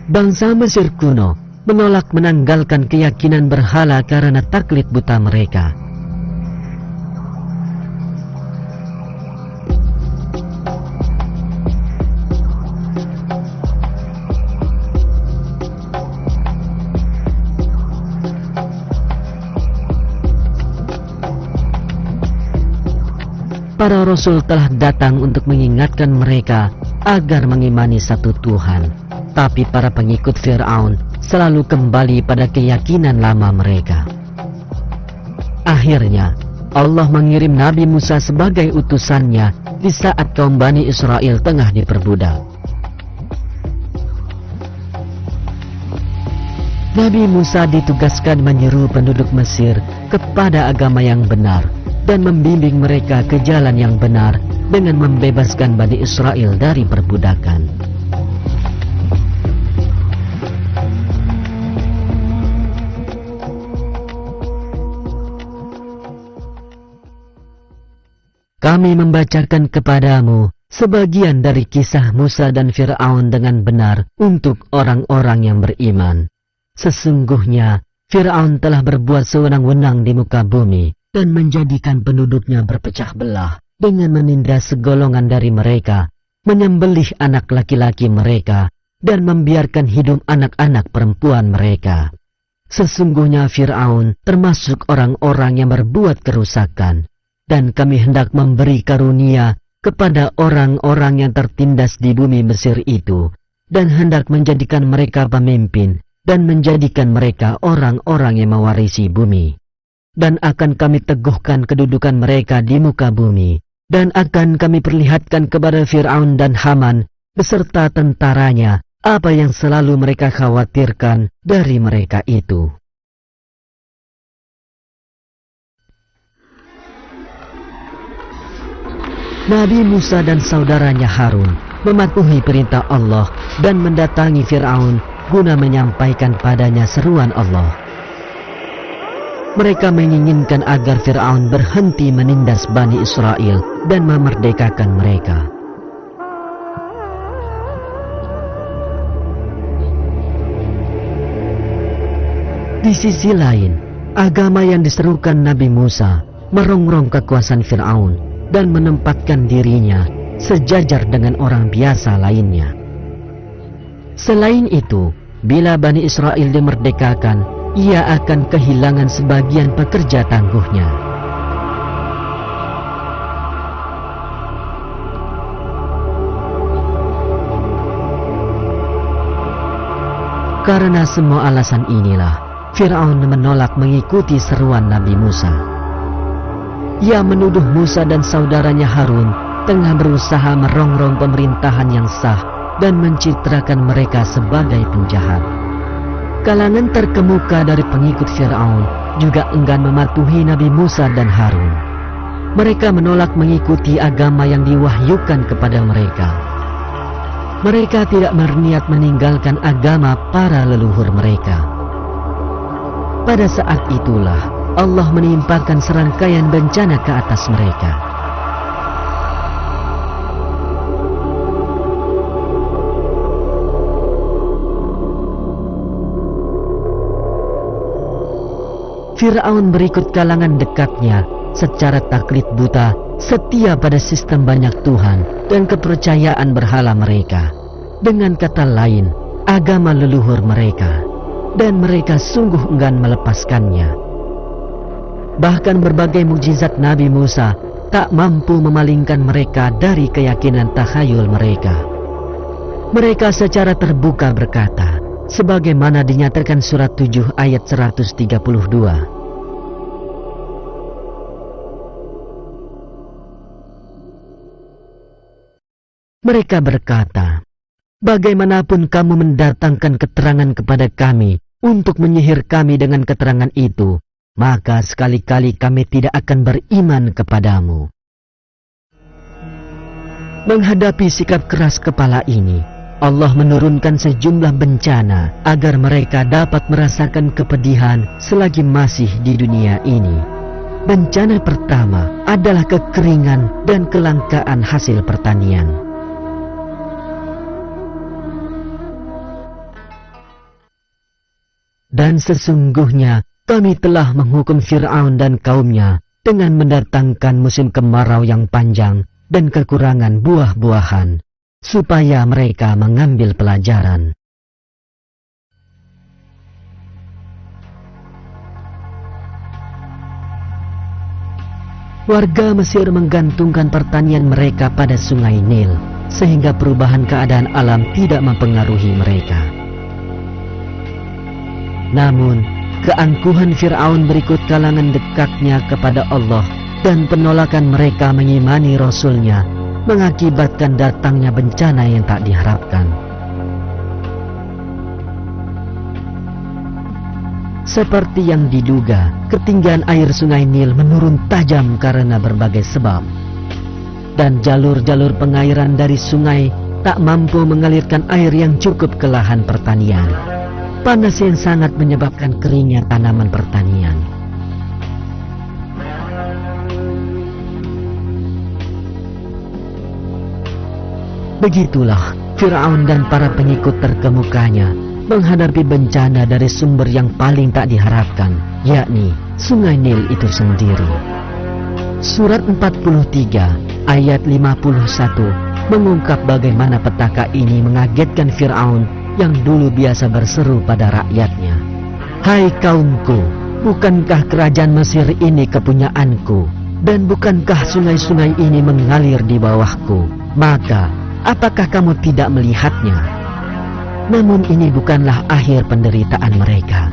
Bangsa Mesir kuno menolak menanggalkan keyakinan berhala karena taklid buta mereka. Para rasul telah datang untuk mengingatkan mereka agar mengimani satu Tuhan. Tapi para pengikut Fir'aun selalu kembali pada keyakinan lama mereka. Akhirnya, Allah mengirim Nabi Musa sebagai utusannya di saat kaum Bani Israel tengah diperbudak. Nabi Musa ditugaskan menyeru penduduk Mesir kepada agama yang benar dan membimbing mereka ke jalan yang benar dengan membebaskan Bani Israel dari perbudakan. Kami membacakan kepadamu sebagian dari kisah Musa dan Fir'aun dengan benar untuk orang-orang yang beriman. Sesungguhnya Fir'aun telah berbuat sewenang-wenang di muka bumi dan menjadikan penduduknya berpecah belah dengan menindas segolongan dari mereka, menyembelih anak laki-laki mereka, dan membiarkan hidup anak-anak perempuan mereka. Sesungguhnya Fir'aun termasuk orang-orang yang berbuat kerusakan, dan kami hendak memberi karunia kepada orang-orang yang tertindas di bumi Mesir itu, dan hendak menjadikan mereka pemimpin, dan menjadikan mereka orang-orang yang mewarisi bumi. Dan akan kami teguhkan kedudukan mereka di muka bumi, dan akan kami perlihatkan kepada Fir'aun dan Haman beserta tentaranya apa yang selalu mereka khawatirkan dari mereka itu. Nabi Musa dan saudaranya Harun mematuhi perintah Allah dan mendatangi Fir'aun guna menyampaikan padanya seruan Allah. Mereka menginginkan agar Fir'aun berhenti menindas Bani Israel dan memerdekakan mereka. Di sisi lain, agama yang diserukan Nabi Musa merongrong kekuasaan Fir'aun dan menempatkan dirinya sejajar dengan orang biasa lainnya. Selain itu, bila Bani Israel dimerdekakan, ia akan kehilangan sebagian pekerja tangguhnya. Karena semua alasan inilah, Fir'aun menolak mengikuti seruan Nabi Musa. Ia menuduh Musa dan saudaranya Harun tengah berusaha merongrong pemerintahan yang sah dan mencitrakan mereka sebagai penjahat. Kalangan terkemuka dari pengikut Fir'aun juga enggan mematuhi Nabi Musa dan Harun. Mereka menolak mengikuti agama yang diwahyukan kepada mereka. Mereka tidak berniat meninggalkan agama para leluhur mereka. Pada saat itulah Allah menimpakan serangkaian bencana ke atas mereka. Fir'aun berikut kalangan dekatnya secara taklid buta setia pada sistem banyak Tuhan dan kepercayaan berhala mereka. Dengan kata lain, agama leluhur mereka, dan mereka sungguh enggan melepaskannya. Bahkan berbagai mukjizat Nabi Musa tak mampu memalingkan mereka dari keyakinan takhayul mereka. Mereka secara terbuka berkata, sebagaimana dinyatakan surat 7 ayat 132. Mereka berkata, bagaimanapun kamu mendatangkan keterangan kepada kami untuk menyihir kami dengan keterangan itu, maka sekali-kali kami tidak akan beriman kepadamu. Menghadapi sikap keras kepala ini, Allah menurunkan sejumlah bencana agar mereka dapat merasakan kepedihan selagi masih di dunia ini. Bencana pertama adalah kekeringan dan kelangkaan hasil pertanian. Dan sesungguhnya kami telah menghukum Fir'aun dan kaumnya dengan mendatangkan musim kemarau yang panjang dan kekurangan buah-buahan, supaya mereka mengambil pelajaran. Warga Mesir menggantungkan pertanian mereka pada sungai Nil, sehingga perubahan keadaan alam tidak mempengaruhi mereka. Namun, keangkuhan Fir'aun berikut kalangan dekatnya kepada Allah dan penolakan mereka mengimani Rasulnya mengakibatkan datangnya bencana yang tak diharapkan. Seperti yang diduga, ketinggian air sungai Nil menurun tajam karena berbagai sebab. Dan jalur-jalur pengairan dari sungai tak mampu mengalirkan air yang cukup ke lahan pertanian. Panas yang sangat menyebabkan keringnya tanaman pertanian. Begitulah Fir'aun dan para pengikut terkemukanya menghadapi bencana dari sumber yang paling tak diharapkan, yakni sungai Nil itu sendiri. Surat 43 ayat 51 mengungkap bagaimana petaka ini mengagetkan Fir'aun yang dulu biasa berseru pada rakyatnya, "Hai kaumku, bukankah kerajaan Mesir ini kepunyaanku, dan bukankah sungai-sungai ini mengalir di bawahku? Maka, apakah kamu tidak melihatnya?" Namun ini bukanlah akhir penderitaan mereka.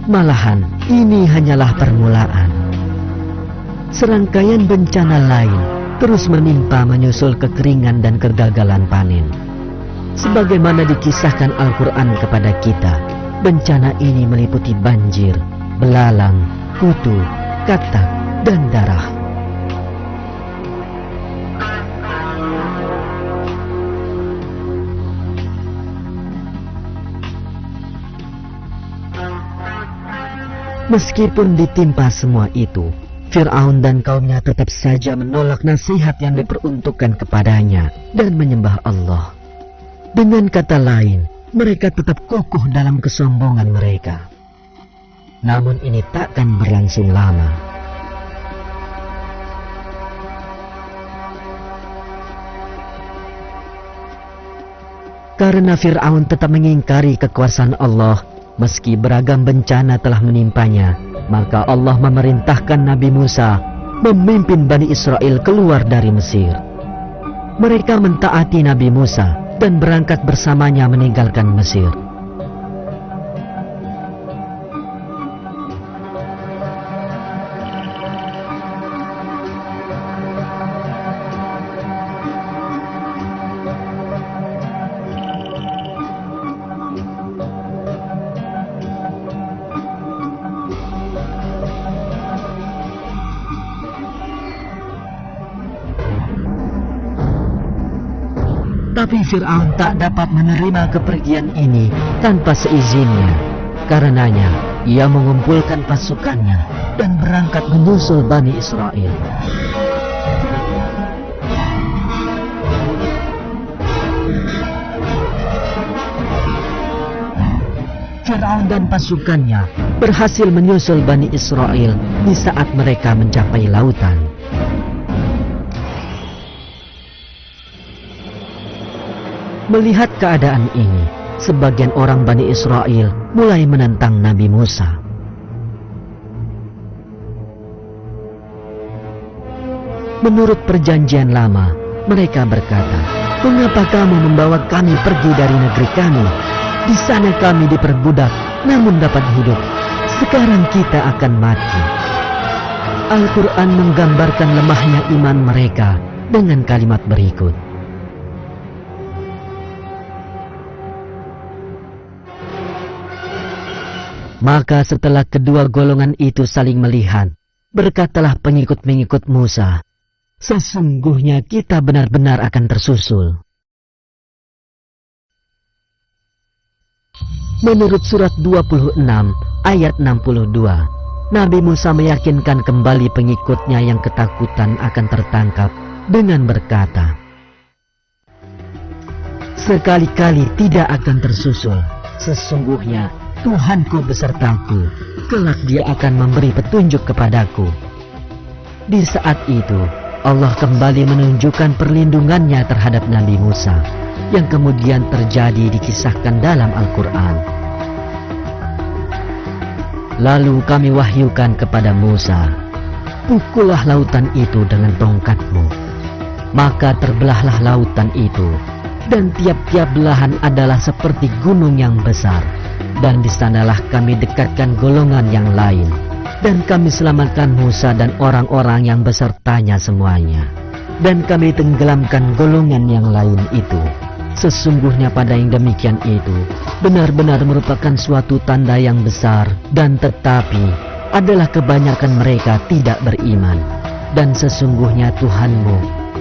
Malahan, ini hanyalah permulaan. Serangkaian bencana lain terus menimpa menyusul kekeringan dan kegagalan panen. Sebagaimana dikisahkan Al-Quran kepada kita, bencana ini meliputi banjir, belalang, kutu, katak, dan darah. Meskipun ditimpa semua itu, Fir'aun dan kaumnya tetap saja menolak nasihat yang diperuntukkan kepadanya dan menyembah Allah. Dengan kata lain, mereka tetap kokoh dalam kesombongan mereka. Namun ini takkan berlangsung lama. Karena Fir'aun tetap mengingkari kekuasaan Allah, meski beragam bencana telah menimpanya, maka Allah memerintahkan Nabi Musa memimpin Bani Israel keluar dari Mesir. Mereka mentaati Nabi Musa dan berangkat bersamanya meninggalkan Mesir. Tapi Fir'aun tak dapat menerima kepergian ini tanpa seizinnya. Karenanya, ia mengumpulkan pasukannya dan berangkat menyusul Bani Israel. Fir'aun dan pasukannya berhasil menyusul Bani Israel di saat mereka mencapai lautan. Melihat keadaan ini, sebagian orang Bani Israel mulai menentang Nabi Musa. Menurut perjanjian lama, mereka berkata, "Mengapa kamu membawa kami pergi dari negeri kami? Di sana kami diperbudak, namun dapat hidup. Sekarang kita akan mati." Al-Quran menggambarkan lemahnya iman mereka dengan kalimat berikut, "Maka setelah kedua golongan itu saling melihat, berkatalah pengikut-pengikut Musa, 'Sesungguhnya kita benar-benar akan tersusul.'" Menurut surat 26 ayat 62, Nabi Musa meyakinkan kembali pengikutnya yang ketakutan akan tertangkap dengan berkata, "Sekali-kali tidak akan tersusul. Sesungguhnya Tuhanku besertaku, kelak dia akan memberi petunjuk kepadaku. Di saat itu, Allah kembali menunjukkan perlindungannya terhadap Nabi Musa, yang kemudian terjadi dikisahkan dalam Al-Quran. Lalu kami wahyukan kepada Musa, pukullah lautan itu dengan tongkatmu. Maka terbelahlah lautan itu, dan tiap-tiap belahan adalah seperti gunung yang besar. Dan di sanalah kami dekatkan golongan yang lain, dan kami selamatkan Musa dan orang-orang yang besertanya semuanya. Dan kami tenggelamkan golongan yang lain itu. Sesungguhnya pada yang demikian itu benar-benar merupakan suatu tanda yang besar, dan tetapi adalah kebanyakan mereka tidak beriman. Dan sesungguhnya Tuhanmu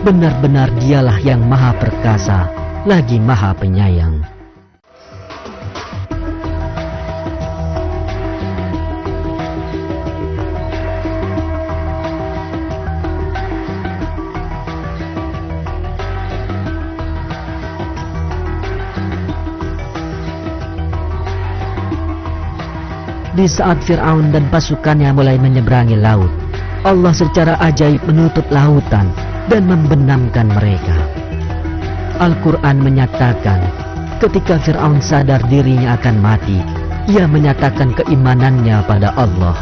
benar-benar dialah yang maha perkasa, lagi maha penyayang. Di saat Fir'aun dan pasukannya mulai menyeberangi laut, Allah secara ajaib menutup lautan dan membenamkan mereka. Al-Quran menyatakan, ketika Fir'aun sadar dirinya akan mati, ia menyatakan keimanannya pada Allah.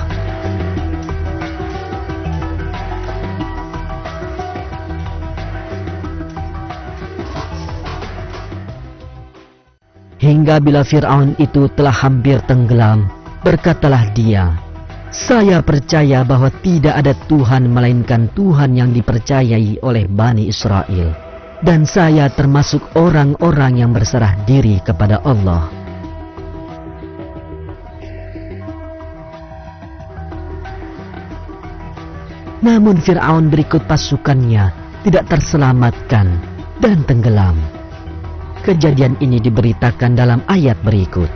Hingga bila Fir'aun itu telah hampir tenggelam, berkatalah dia, "Saya percaya bahwa tidak ada Tuhan melainkan Tuhan yang dipercayai oleh Bani Israel, dan saya termasuk orang-orang yang berserah diri kepada Allah." Namun Fir'aun berikut pasukannya tidak terselamatkan dan tenggelam. Kejadian ini diberitakan dalam ayat berikut.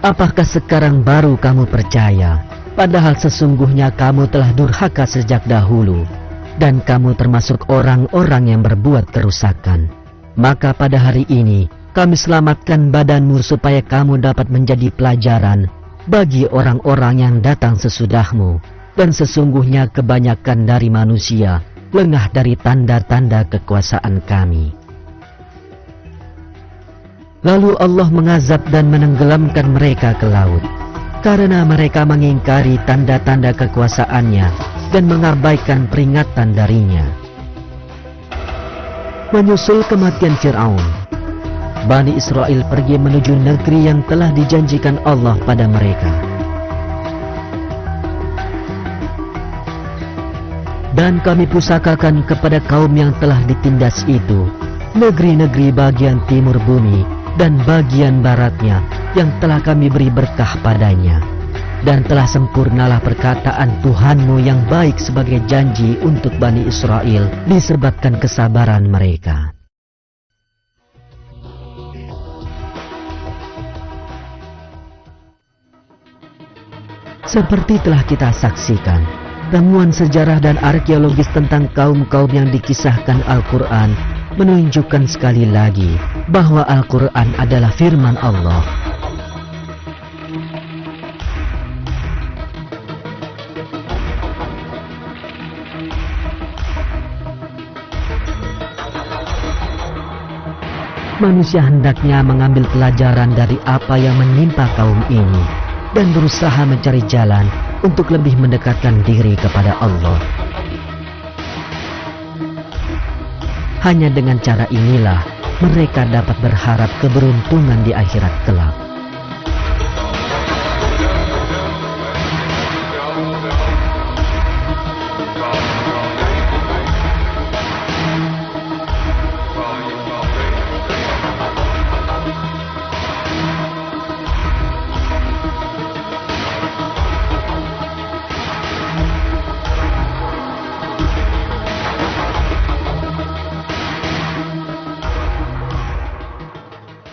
Apakah sekarang baru kamu percaya, padahal sesungguhnya kamu telah durhaka sejak dahulu, dan kamu termasuk orang-orang yang berbuat kerusakan. Maka pada hari ini, kami selamatkan badanmu supaya kamu dapat menjadi pelajaran bagi orang-orang yang datang sesudahmu, dan sesungguhnya kebanyakan dari manusia lengah dari tanda-tanda kekuasaan kami. Lalu Allah mengazab dan menenggelamkan mereka ke laut, karena mereka mengingkari tanda-tanda kekuasaannya dan mengabaikan peringatan darinya. Menyusul kematian Fir'aun, Bani Israel pergi menuju negeri yang telah dijanjikan Allah pada mereka. Dan kami pusakakan kepada kaum yang telah ditindas itu negeri-negeri bagian timur bumi dan bagian baratnya yang telah kami beri berkah padanya. Dan telah sempurnalah perkataan Tuhanmu yang baik sebagai janji untuk Bani Israel disebabkan kesabaran mereka. Seperti telah kita saksikan, temuan sejarah dan arkeologis tentang kaum-kaum yang dikisahkan Al-Quran menunjukkan sekali lagi bahwa Al-Quran adalah firman Allah. Manusia hendaknya mengambil pelajaran dari apa yang menimpa kaum ini dan berusaha mencari jalan untuk lebih mendekatkan diri kepada Allah. Hanya dengan cara inilah mereka dapat berharap keberuntungan di akhirat kelak.